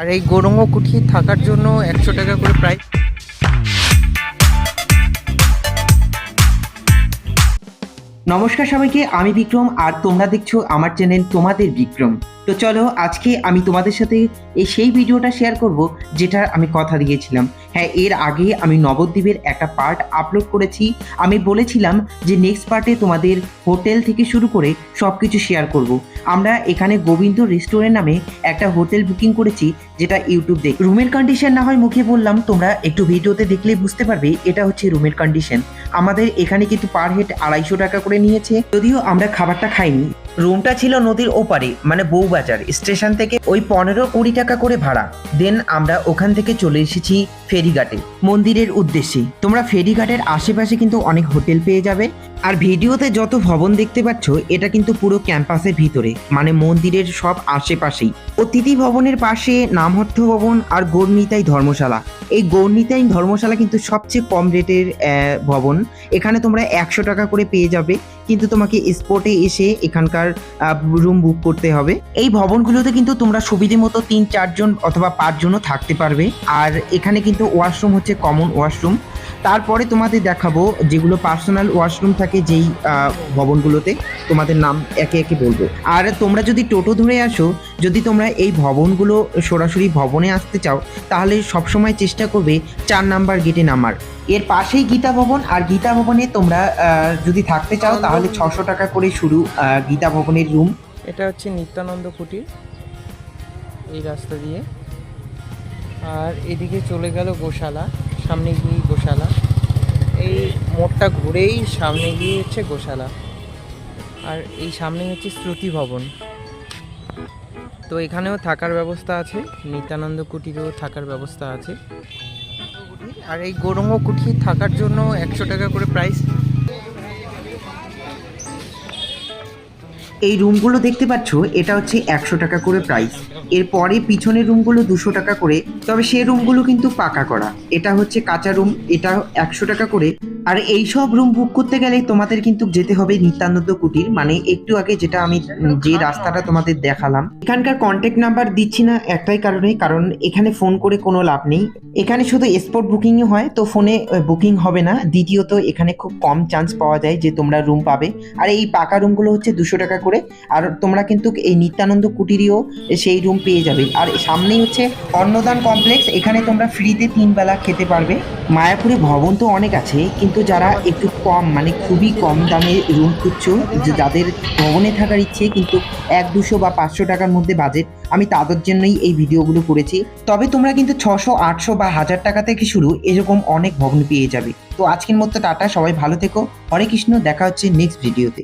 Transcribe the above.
আর এই গৌরঙ্গ কুঠি থাকার জন্য 100 টাকা করে প্রাইস। নমস্কার সবাইকে, আমি বিক্রম আর তোমরা দেখছো আমার চ্যানেল তোমাদের বিক্রম। তো চলো আজকে আমি তোমাদের সাথে সেই ভিডিওটা শেয়ার করব যেটার আমি কথা দিয়েছিলাম। হ্যাঁ, এর আগে আমি নবদ্বীপের একটা পার্ট আপলোড করেছি। আমি বলেছিলাম যে নেক্সট পার্টে তোমাদের হোটেল থেকে শুরু করে সব কিছু শেয়ার করব। আমরা এখানে গোবিন্দ রেস্টুরেন্ট নামে একটা হোটেল বুকিং করেছি, যেটা ইউটিউব দেখ। রুমের কন্ডিশন না হয় মুখে বললাম, তোমরা একটু ভিডিওতে দেখলেই বুঝতে পারবে এটা হচ্ছে রুমের কন্ডিশন। আমাদের এখানে কিন্তু পার হেড 250 টাকা করে নিয়েছে, যদিও আমরা খাবারটা খাইনি। রুমটা ছিল নদীর ওপারে, মানে বউবাজার স্টেশন থেকে ওই 15-20 টাকা করে ভাড়া। দেন আমরা ওখান থেকে চলে এসেছি ফেরিঘাটে মন্দিরের উদ্দেশ্যে। তোমরা ফেরিঘাটের আশেপাশে কিন্তু অনেক হোটেল পেয়ে যাবে। আর ভিডিওতে যত ভবন দেখতে পাচ্ছ এটা কিন্তু পুরো ক্যাম্পাসের ভিতরে, মানে মন্দিরের সব আশেপাশেই। অতিথি ভবনের পাশে নামহট্ট ভবন আর গৌরনিতাই ধর্মশালা। এই গৌরনিতাই ধর্মশালা কিন্তু সবচেয়ে কম রেটের ভবন। এখানে তোমরা 100 টাকা করে পেয়ে যাবে, কিন্তু তোমাকে স্পটে এসে এখানকার রুম বুক করতে হবে। এই ভবনগুলোতে কিন্তু তোমরা সুবিধে মতো 3-4 জন অথবা 5 জনও থাকতে পারবে। আর এখানে কিন্তু ওয়াশরুম হচ্ছে কমন ওয়াশরুম। তারপরে তোমাদের দেখাবো যেগুলো পার্সোনাল ওয়াশরুম থাকে যেই ভবনগুলোতে, তোমাদের নাম একে একে বলবো। আর তোমরা যদি টোটো ধরে আসো, যদি তোমরা এই ভবনগুলো সরাসরি ভবনে আসতে চাও, তাহলে সবসময় চেষ্টা করবে 4 নাম্বার গেটে নামার। এর পাশেই গীতা ভবন, আর গীতা ভবনে তোমরা যদি থাকতে চাও তাহলে 600 টাকা করে শুরু গীতা ভবনের রুম। এটা হচ্ছে নিত্যানন্দ কুটির, এই রাস্তা দিয়ে। আর এদিকে চলে গেল গোশালা, সামনে গিয়ে গোশালা। এই মোড়টা ঘুরেই সামনে গিয়ে হচ্ছে গোশালা। আর এই সামনে হচ্ছে শ্রুতি ভবন। তো এখানেও থাকার ব্যবস্থা আছে, নিত্যানন্দ কুটিরেও থাকার ব্যবস্থা আছে। আর এই গৌরঙ্গ কুঠি থাকার জন্য 100 টাকা করে প্রাইস। এই রুমগুলো দেখতে পাচ্ছ, এটা হচ্ছে 100 টাকা করে প্রাইস। এরপরে পিছনের রুমগুলো 200 টাকা করে, তবে সেই রুমগুলো কিন্তু পাকা করা। এটা হচ্ছে কাঁচা রুম, এটা 100 টাকা করে। আর এই সব রুম বুক করতে গেলে তোমাদের কিন্তু যেতে হবে নিত্যানন্দ কুটির, মানে একটু আগে যেটা আমি যে রাস্তাটা তোমাদের দেখালাম। এখানকার কন্ট্যাক্ট নাম্বার দিচ্ছি না একটাই কারণে, কারণ এখানে ফোন করে কোনো লাভ নেই। এখানে শুধু স্পট বুকিংই হয়, তো ফোনে বুকিং হবে না। দ্বিতীয়ত এখানে খুব কম চান্স পাওয়া যায় যে তোমরা রুম পাবে। আর এই পাকা রুমগুলো হচ্ছে 200 টাকা করে। আর তোমরা কিন্তু এই নিত্যানন্দ কুটিরেও সেই রুম পেয়ে যাবে। আর সামনেই হচ্ছে অন্নদান কমপ্লেক্স, এখানে তোমরা ফ্রিতে 3 বেলা খেতে পারবে। মায়াপুরে ভবন তো অনেক আছে, কিন্তু যারা একটু কম, মানে খুবই কম দামে রুম খুঁজছো, যে যাদের ভবনে থাকার ইচ্ছে কিন্তু 100-200 বা 500 টাকার মধ্যে বাজেট, আমি তাদের জন্যই এই ভিডিওগুলো করেছি। তবে তোমরা কিন্তু 600, 800 বা 1000 টাকা থেকে শুরু এরকম অনেক ভবন পেয়ে যাবে। তো আজকের মতো টাটা, সবাই ভালো থেকো। হরে কৃষ্ণ, দেখা হচ্ছে নেক্সট ভিডিওতে।